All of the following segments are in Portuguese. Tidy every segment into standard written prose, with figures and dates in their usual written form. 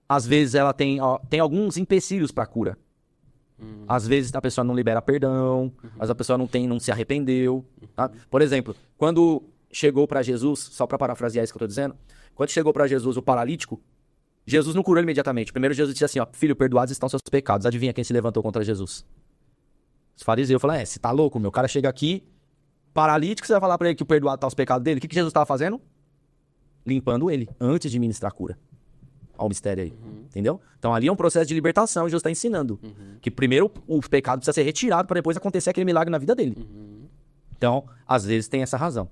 Às vezes ela tem alguns empecilhos para cura. Às vezes a pessoa não libera perdão, às vezes a pessoa não se arrependeu. Tá? Por exemplo, quando chegou para Jesus, só para parafrasear isso que eu tô dizendo, quando chegou para Jesus o paralítico, Jesus não curou ele imediatamente. Primeiro Jesus disse assim, ó, filho, perdoados estão seus pecados. Adivinha quem se levantou contra Jesus? Os fariseus falaram, você tá louco, meu cara chega aqui, paralítico, você vai falar para ele que o perdoado tá os pecados dele? O que Jesus estava fazendo? Limpando ele, antes de ministrar a cura. Olha o mistério aí, entendeu? Então ali é um processo de libertação, Jesus está ensinando. Que primeiro o pecado precisa ser retirado para depois acontecer aquele milagre na vida dele. Então, às vezes tem essa razão.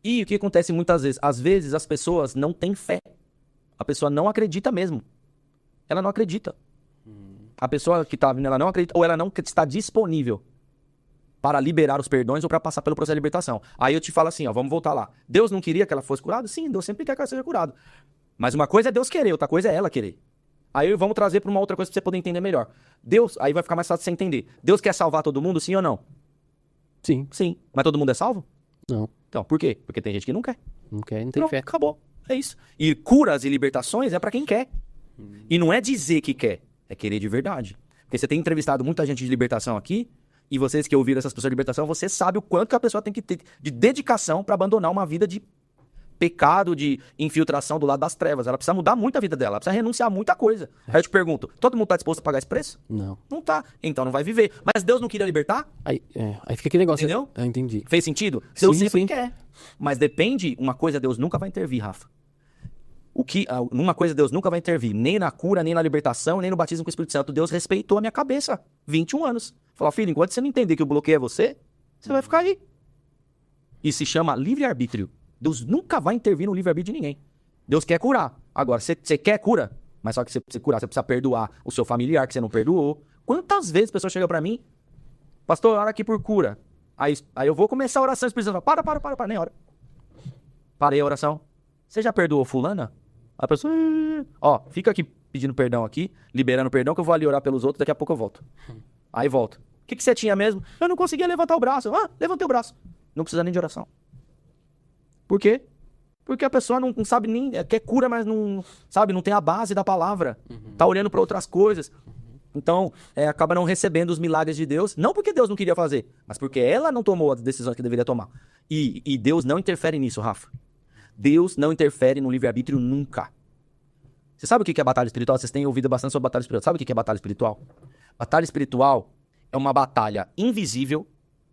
E o que acontece muitas vezes? Às vezes as pessoas não têm fé. A pessoa não acredita mesmo. Ela não acredita. A pessoa que está vindo, ela não acredita, ou ela não está disponível para liberar os perdões ou para passar pelo processo de libertação. Aí eu te falo assim, ó, vamos voltar lá. Deus não queria que ela fosse curada? Sim, Deus sempre quer que ela seja curada. Mas uma coisa é Deus querer, outra coisa é ela querer. Aí vamos trazer para uma outra coisa para você poder entender melhor. Deus, aí vai ficar mais fácil de você entender. Deus quer salvar todo mundo, sim ou não? Sim. Sim. Mas todo mundo é salvo? Não. Então, por quê? Porque tem gente que não quer. Não quer, não tem Pronto, fé. acabou. É isso. E curas e libertações é para quem quer. E não é dizer que quer, é querer de verdade. Porque você tem entrevistado muita gente de libertação aqui, e vocês que ouviram essas pessoas de libertação, você sabe o quanto que a pessoa tem que ter de dedicação para abandonar uma vida de pecado, de infiltração do lado das trevas. Ela precisa mudar muito a vida dela, ela precisa renunciar a muita coisa. Aí eu te pergunto, todo mundo tá disposto a pagar esse preço? Não. Não tá. Então não vai viver. Mas Deus não queria libertar? Aí fica aquele negócio. Entendeu? Entendi. Fez sentido? Deus Sim, sempre sim. quer. Mas depende, uma coisa Deus nunca vai intervir, Rafa. Numa coisa Deus nunca vai intervir, nem na cura, nem na libertação, nem no batismo com o Espírito Santo. Deus respeitou a minha cabeça, 21 anos. Falou, filho, enquanto você não entender que o bloqueio é você, você vai ficar aí. E se chama livre-arbítrio. Deus nunca vai intervir no livre-arbítrio de ninguém. Deus quer curar. Agora, você quer cura, mas só que você curar, você precisa perdoar o seu familiar que você não perdoou. Quantas vezes a pessoa chega pra mim, pastor, ora aqui por cura. Aí eu vou começar a oração, o Espírito Santo fala, para, nem hora. Parei a oração. Você já perdoou fulana? A pessoa, ó, fica aqui pedindo perdão aqui, liberando perdão, que eu vou ali orar pelos outros, daqui a pouco eu volto. Aí volto. O que você tinha mesmo? Eu não conseguia levantar o braço. Ah, levantei o braço. Não precisa nem de oração. Por quê? Porque a pessoa não sabe nem, quer cura, mas não, sabe, não tem a base da palavra. Tá olhando para outras coisas. Então, acaba não recebendo os milagres de Deus, não porque Deus não queria fazer, mas porque ela não tomou as decisões que deveria tomar. E Deus não interfere nisso, Rafa. Deus não interfere no livre-arbítrio nunca. Você sabe o que é batalha espiritual? Vocês têm ouvido bastante sobre batalha espiritual. Sabe o que é batalha espiritual? Batalha espiritual é uma batalha invisível,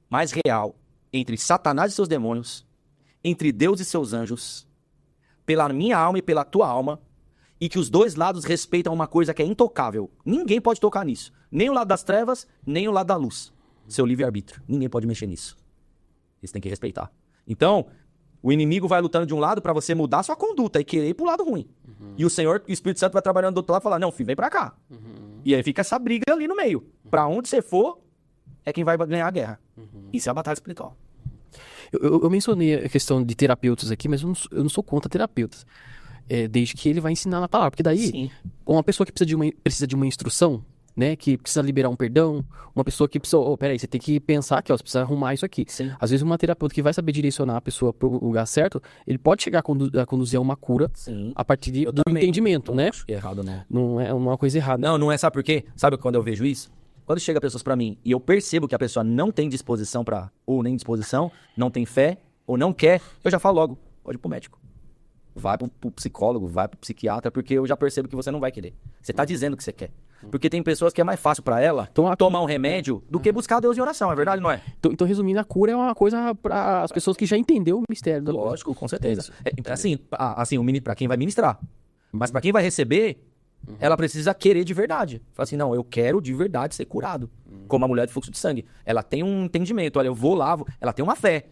mas real, entre Satanás e seus demônios, entre Deus e seus anjos, pela minha alma e pela tua alma, e que os dois lados respeitam uma coisa que é intocável. Ninguém pode tocar nisso. Nem o lado das trevas, nem o lado da luz. Seu livre-arbítrio. Ninguém pode mexer nisso. Isso tem que respeitar. Então, o inimigo vai lutando de um lado para você mudar sua conduta e querer ir pro lado ruim. E o Senhor, o Espírito Santo vai trabalhando do outro lado e falar, não, filho, vem pra cá. E aí fica essa briga ali no meio. Pra onde você for, é quem vai ganhar a guerra. Isso é a batalha espiritual. Eu mencionei a questão de terapeutas aqui, mas eu não sou contra terapeutas. Desde que ele vai ensinar na palavra. Porque daí, Sim. uma pessoa que precisa de uma instrução, né? Que precisa liberar um perdão, uma pessoa que precisa... peraí, você tem que pensar aqui, ó, você precisa arrumar isso aqui. Sim. Às vezes uma terapeuta que vai saber direcionar a pessoa pro lugar certo, ele pode chegar a conduzir a uma cura Sim. a partir do entendimento, né? Acho que é errado, não. Não é uma coisa errada. Não é, sabe por quê? Sabe quando eu vejo isso? Quando chega pessoas pra mim e eu percebo que a pessoa não tem disposição ou nem disposição, não tem fé, ou não quer, eu já falo logo, pode ir pro médico. Vai pro psicólogo, vai pro psiquiatra, porque eu já percebo que você não vai querer. Você tá dizendo que você quer. Porque tem pessoas que é mais fácil pra ela tomar um remédio do que buscar Deus em oração, é verdade, não é? Então, resumindo, a cura é uma coisa para as pessoas que já entenderam o mistério. Lógico, com certeza. Assim, pra quem vai ministrar. Mas pra quem vai receber, ela precisa querer de verdade. Fala assim, não, eu quero de verdade ser curado. Como a mulher de fluxo de sangue. Ela tem um entendimento, olha, eu vou lá, ela tem uma fé.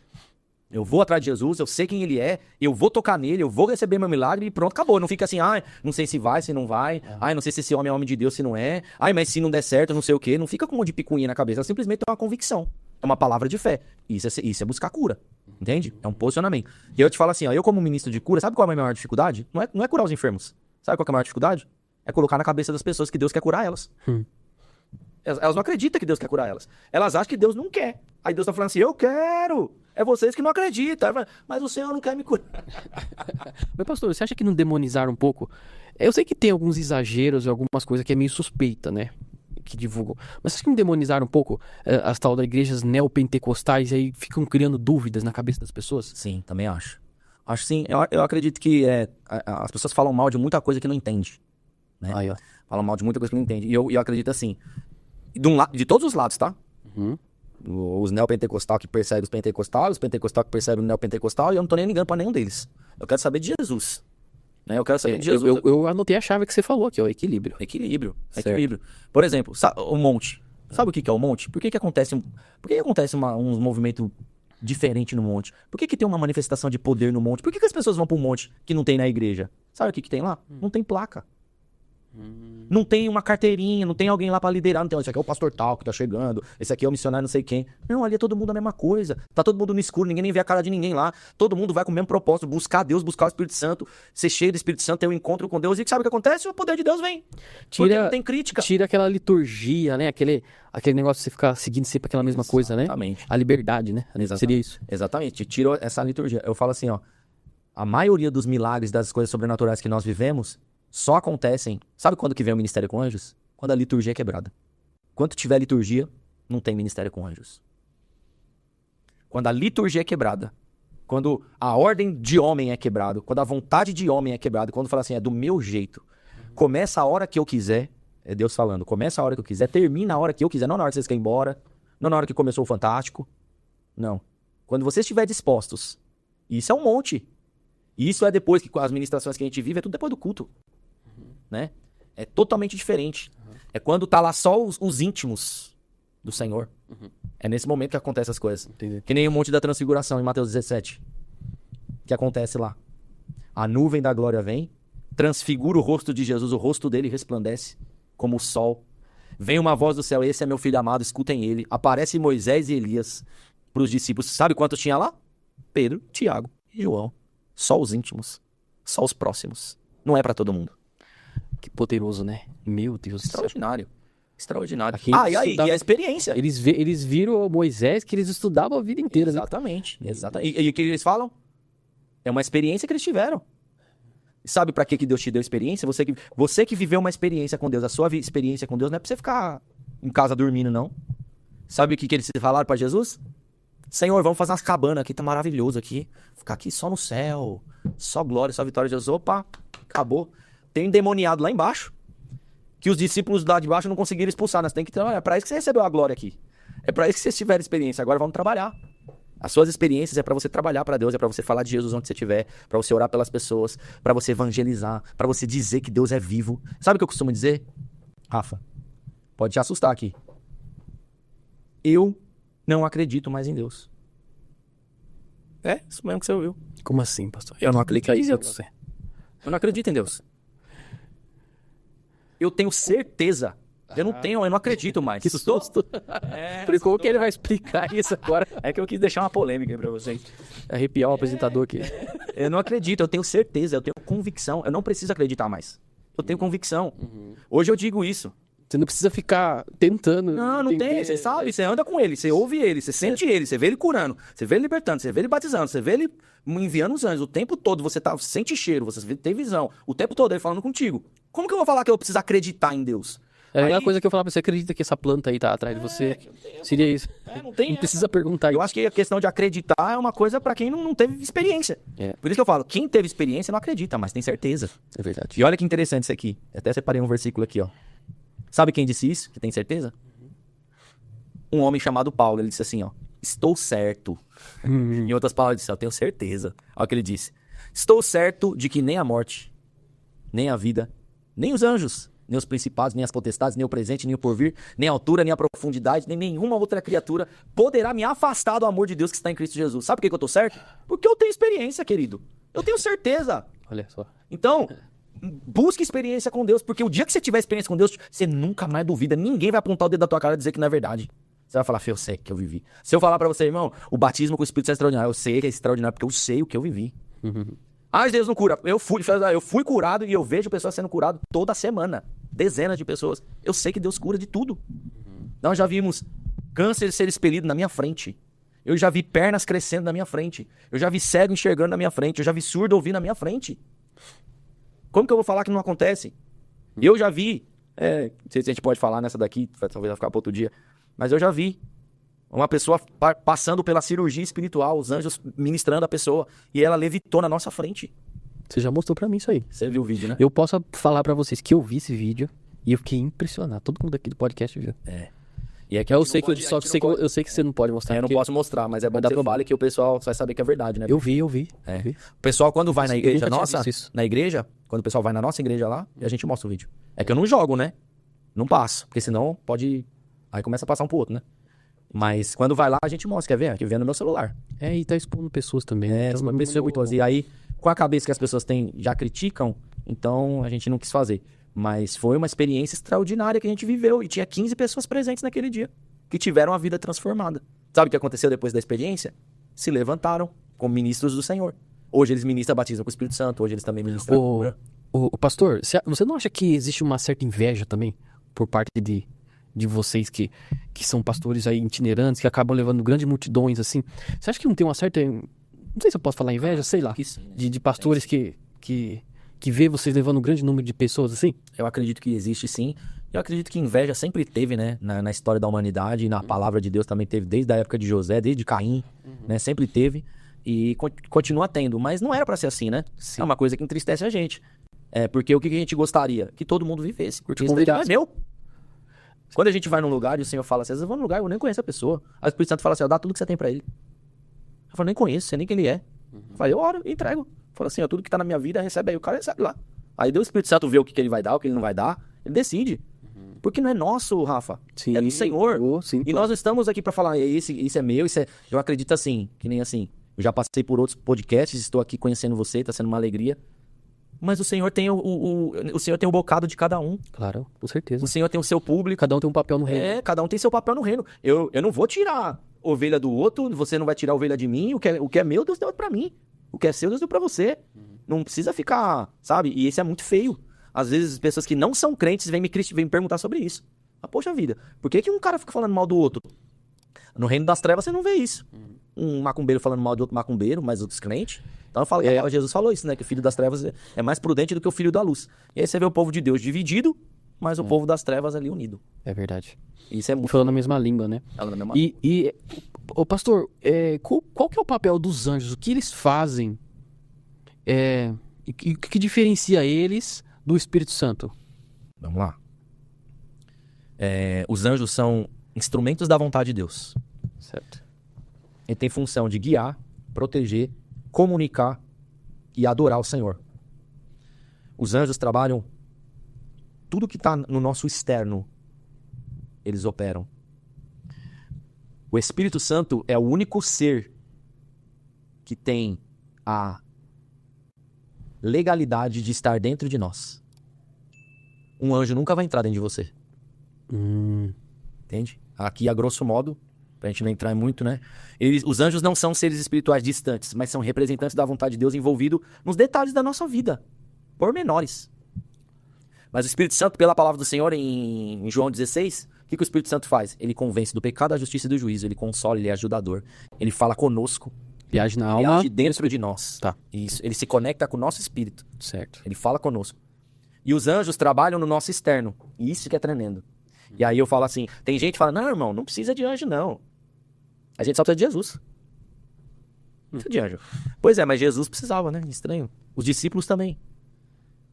Eu vou atrás de Jesus, eu sei quem ele é, eu vou tocar nele, eu vou receber meu milagre e pronto, acabou. Não fica assim, não sei se vai, se não vai, não sei se esse homem é homem de Deus, se não é, mas se não der certo, não sei o quê. Não fica com um monte de picuinha na cabeça, ela simplesmente é uma convicção, é uma palavra de fé. Isso é buscar cura, entende? É um posicionamento. E eu te falo assim, eu como ministro de cura, sabe qual é a minha maior dificuldade? Não é curar os enfermos. Sabe qual é a maior dificuldade? É colocar na cabeça das pessoas que Deus quer curar elas. Elas não acreditam que Deus quer curar elas. Elas acham que Deus não quer. Aí Deus tá falando assim, eu quero. É vocês que não acreditam. Mas o Senhor não quer me curar. Mas, pastor, você acha que não demonizaram um pouco? Eu sei que tem alguns exageros e algumas coisas que é meio suspeita, né? Que divulgam. Mas você acha que não demonizaram um pouco as tal das igrejas neopentecostais e aí ficam criando dúvidas na cabeça das pessoas? Sim, também acho. Acho sim. Eu acredito que as pessoas falam mal de muita coisa que não entende. Né? Aí, ó. Falam mal de muita coisa que não entende. E eu acredito assim. De todos os lados, tá? Uhum. Os neopentecostal que perseguem os pentecostais, os pentecostal que perseguem o neopentecostal, e eu não tô nem ligando pra nenhum deles. Eu quero saber de Jesus. Né? Eu quero saber de Jesus. Eu anotei a chave que você falou aqui, ó, equilíbrio. Equilíbrio. Certo. Equilíbrio. Por exemplo, o monte. Sabe o que é o monte? Por que acontece uns movimentos diferentes no monte? Por que tem uma manifestação de poder no monte? Por que as pessoas vão pro monte que não tem na igreja? Sabe o que tem lá? Não tem placa. Não tem uma carteirinha, não tem alguém lá pra liderar, não tem, esse aqui é o pastor tal que tá chegando, esse aqui é o missionário não sei quem. Não, ali é todo mundo a mesma coisa. Tá todo mundo no escuro, ninguém nem vê a cara de ninguém lá. Todo mundo vai com o mesmo propósito, buscar Deus, buscar o Espírito Santo, ser cheio do Espírito Santo, ter um encontro com Deus. E sabe o que acontece? O poder de Deus vem. Porque não tem crítica. Tira aquela liturgia, né? Aquele negócio de você ficar seguindo sempre aquela mesma coisa, né? Exatamente. A liberdade, né? Exatamente. Seria isso. Exatamente. Tira essa liturgia. Eu falo assim, ó. A maioria dos milagres, das coisas sobrenaturais que nós vivemos, só acontecem... Sabe quando que vem o ministério com anjos? Quando a liturgia é quebrada. Quando tiver liturgia, não tem ministério com anjos. Quando a liturgia é quebrada, quando a ordem de homem é quebrada, quando a vontade de homem é quebrada, quando fala assim, é do meu jeito, começa a hora que eu quiser, é Deus falando, começa a hora que eu quiser, termina a hora que eu quiser, não na hora que vocês querem ir embora, não na hora que começou o Fantástico, não. Quando vocês estiverem dispostos, isso é um monte. Isso é depois que as ministrações que a gente vive, é tudo depois do culto. Né? É totalmente diferente. É quando tá lá só os íntimos do Senhor. É nesse momento que acontecem as coisas. Entendi. Que nem o Monte da Transfiguração em Mateus 17. Que acontece lá. A nuvem da glória vem, transfigura o rosto de Jesus, o rosto dele resplandece como o sol. Vem uma voz do céu, esse é meu filho amado, escutem ele. Aparece Moisés e Elias para os discípulos. Sabe quantos tinha lá? Pedro, Tiago e João. Só os íntimos. Só os próximos. Não é para todo mundo. Que poderoso, né? Meu Deus do céu. Extraordinário. Extraordinário. Aqui E a experiência. Eles viram o Moisés que eles estudavam a vida inteira, né? Exatamente. E o que eles falam? É uma experiência que eles tiveram. Sabe pra que Deus te deu experiência? Você que viveu uma experiência com Deus, a sua experiência com Deus não é pra você ficar em casa dormindo, não. Sabe o que eles falaram pra Jesus? Senhor, vamos fazer umas cabanas aqui, tá maravilhoso aqui. Ficar aqui só no céu, só glória, só vitória de Jesus. Opa, acabou. Tem um endemoniado lá embaixo, que os discípulos lá de baixo não conseguiram expulsar. Nós temos que trabalhar. É pra isso que você recebeu a glória aqui. É pra isso que vocês tiveram experiência. Agora vamos trabalhar. As suas experiências é pra você trabalhar pra Deus, é pra você falar de Jesus onde você estiver, pra você orar pelas pessoas, pra você evangelizar, pra você dizer que Deus é vivo. Sabe o que eu costumo dizer? Rafa, pode te assustar aqui. Eu não acredito mais em Deus. É, isso mesmo que você ouviu. Como assim, pastor? Eu não acredito em Deus. Eu não acredito em Deus. Eu tenho certeza. Eu não acredito mais. Que susto. Como que ele vai explicar isso agora? É que eu quis deixar uma polêmica aí pra vocês. Arrepiar o apresentador aqui. Eu não acredito, eu tenho certeza, eu tenho convicção. Eu não preciso acreditar mais. Eu tenho convicção. Hoje eu digo isso. Você não precisa ficar tentando. Não tem. Você sabe, você anda com ele, você ouve ele, você sente ele, você vê ele curando, você vê ele libertando, você vê ele batizando, você vê ele enviando os anjos. O tempo todo você sente cheiro, você tem visão. O tempo todo ele falando contigo. Como que eu vou falar que eu preciso acreditar em Deus? É a mesma coisa que eu falava pra você, acredita que essa planta aí tá atrás de você? Seria isso. Não precisa perguntar. Eu acho que a questão de acreditar é uma coisa pra quem não teve experiência. Por isso que eu falo, quem teve experiência não acredita, mas tem certeza. É verdade. E olha que interessante isso aqui. Eu até separei um versículo aqui, ó. Sabe quem disse isso? Que tem certeza? Um homem chamado Paulo. Ele disse assim, ó. Estou certo. Em outras palavras, ele disse, eu tenho certeza. Olha o que ele disse. Estou certo de que nem a morte, nem a vida, nem os anjos, nem os principados, nem as potestades, nem o presente, nem o porvir, nem a altura, nem a profundidade, nem nenhuma outra criatura poderá me afastar do amor de Deus que está em Cristo Jesus. Sabe por que eu tô certo? Porque eu tenho experiência, querido. Eu tenho certeza. Olha só. Então, busque experiência com Deus, porque o dia que você tiver experiência com Deus, você nunca mais duvida. Ninguém vai apontar o dedo da tua cara e dizer que não é verdade. Você vai falar, eu sei que eu vivi. Se eu falar pra você, irmão, o batismo com o Espírito Santo é extraordinário. Eu sei que é extraordinário, porque eu sei o que eu vivi. Mas Deus não cura. Eu fui curado e eu vejo pessoas sendo curadas toda semana. Dezenas de pessoas. Eu sei que Deus cura de tudo. Nós já vimos câncer ser expelido na minha frente. Eu já vi pernas crescendo na minha frente. Eu já vi cego enxergando na minha frente. Eu já vi surdo ouvindo na minha frente. Como que eu vou falar que não acontece? Eu já vi, não sei se a gente pode falar nessa daqui, talvez vai ficar para outro dia, mas eu já vi uma pessoa passando pela cirurgia espiritual, os anjos ministrando a pessoa, e ela levitou na nossa frente. Você já mostrou pra mim isso aí. Você viu o vídeo, né? Eu posso falar pra vocês que eu vi esse vídeo e eu fiquei impressionado. Todo mundo aqui do podcast viu. E é que Eu sei que eu sei que você não pode mostrar. Eu não posso mostrar, mas é bom dar trabalho que o pessoal vai saber que é verdade, né? Eu vi. O pessoal, quando vai na igreja nunca tinha nossa, visto isso. na igreja, quando o pessoal vai na nossa igreja lá, a gente mostra o vídeo. É que eu não jogo, né? Não passo, porque senão pode... Aí começa a passar um pro outro, né? Mas quando vai lá, a gente mostra, quer ver? Quer ver no meu celular. E tá expondo pessoas também. Uma pessoa muito... E aí, com a cabeça que as pessoas têm, já criticam, então a gente não quis fazer. Mas foi uma experiência extraordinária que a gente viveu. E tinha 15 pessoas presentes naquele dia, que tiveram a vida transformada. Sabe o que aconteceu depois da experiência? Se levantaram como ministros do Senhor. Hoje eles ministram, batizam com o Espírito Santo. Hoje eles também ministram a cura. O pastor, você não acha que existe uma certa inveja também por parte de vocês que são pastores aí itinerantes, que acabam levando grandes multidões assim? Você acha que não tem uma certa... Não sei se eu posso falar inveja, sei lá. De pastores que vê vocês levando um grande número de pessoas assim? Eu acredito que existe, sim. Eu acredito que inveja sempre teve, né? Na história da humanidade e na palavra de Deus também teve, desde a época de José, desde Caim, né? Sempre teve e continua tendo. Mas não era pra ser assim, né? Sim. É uma coisa que entristece a gente. Porque o que a gente gostaria? Que todo mundo vivesse. Porque isso convidasse. não é meu. Quando a gente vai num lugar e o Senhor fala assim, às vezes eu vou num lugar e eu nem conheço a pessoa. Aí o Espírito Santo fala assim, dá tudo que você tem pra ele. Eu falo, nem conheço, sei nem quem ele é. Eu falo, eu oro e entrego. Falo assim, tudo que tá na minha vida, recebe aí. O cara recebe lá. Aí o Espírito Santo vê o que ele vai dar, o que ele não vai dar. Ele decide. Porque não é nosso, Rafa. Sim. É do Senhor. Sim, e nós estamos aqui pra falar, isso é meu, isso é... Eu acredito assim, que nem assim. Eu já passei por outros podcasts, estou aqui conhecendo você, tá sendo uma alegria. Mas o Senhor tem o Senhor tem o bocado de cada um. Claro, com certeza. O Senhor tem o seu público. Cada um tem um papel no reino. Cada um tem seu papel no reino. Eu não vou tirar ovelha do outro, você não vai tirar ovelha de mim. O que é meu, Deus deu pra mim. O que é seu, Deus deu pra você. Não precisa ficar, sabe? E isso é muito feio. Às vezes, as pessoas que não são crentes vêm me perguntar sobre isso. Mas, poxa vida, por que um cara fica falando mal do outro? No reino das trevas você não vê isso. Um macumbeiro falando mal de outro macumbeiro, mas outros crentes. Então eu falo, Jesus falou isso, né? Que o filho das trevas é mais prudente do que o filho da luz. E aí você vê o povo de Deus dividido, mas o povo das trevas ali unido. É verdade. Isso é muito... Falando a mesma língua, né? Falando a mesma Ô pastor, qual que é o papel dos anjos? O que eles fazem? O que diferencia eles do Espírito Santo? Vamos lá. Os anjos são instrumentos da vontade de Deus. Certo. Ele tem função de guiar, proteger, comunicar e adorar o Senhor. Os anjos trabalham tudo que está no nosso externo, eles operam. O Espírito Santo é o único ser que tem a legalidade de estar dentro de nós. Um anjo nunca vai entrar dentro de você. Entende? Aqui, a grosso modo, pra gente não entrar muito, né? Os anjos não são seres espirituais distantes, mas são representantes da vontade de Deus envolvidos nos detalhes da nossa vida, pormenores. Mas o Espírito Santo, pela palavra do Senhor, em João 16, o que o Espírito Santo faz? Ele convence do pecado, da justiça e do juízo, ele consola, ele é ajudador, ele fala conosco, ele age na alma, ele age dentro de nós. Tá. Isso, ele se conecta com o nosso espírito. Certo. Ele fala conosco. E os anjos trabalham no nosso externo, e isso que é tremendo. E aí eu falo assim, tem gente que fala, não, irmão, não precisa de anjo, não. A gente só precisa de Jesus. Não precisa de anjo. Pois é, mas Jesus precisava, né? Estranho. Os discípulos também.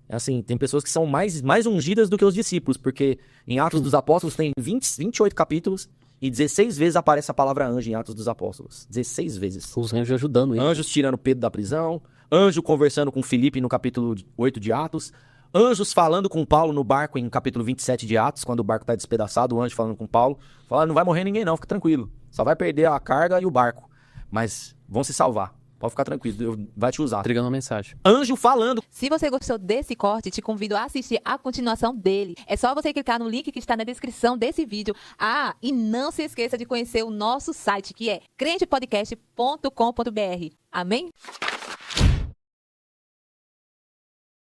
É assim, tem pessoas que são mais ungidas do que os discípulos, porque em Atos dos Apóstolos tem 28 capítulos e 16 vezes aparece a palavra anjo em Atos dos Apóstolos. 16 vezes. Os anjos ajudando ele. Anjos tirando Pedro da prisão, anjo conversando com Filipe no capítulo 8 de Atos, anjos falando com Paulo no barco em capítulo 27 de Atos, quando o barco está despedaçado, o anjo falando com Paulo, falando, não vai morrer ninguém não, fica tranquilo. Só vai perder a carga e o barco, mas vão se salvar. Pode ficar tranquilo, Deus vai te usar. Entregando uma mensagem. Anjo falando. Se você gostou desse corte, te convido a assistir a continuação dele. É só você clicar no link que está na descrição desse vídeo. E não se esqueça de conhecer o nosso site, que é crentepodcast.com.br. Amém?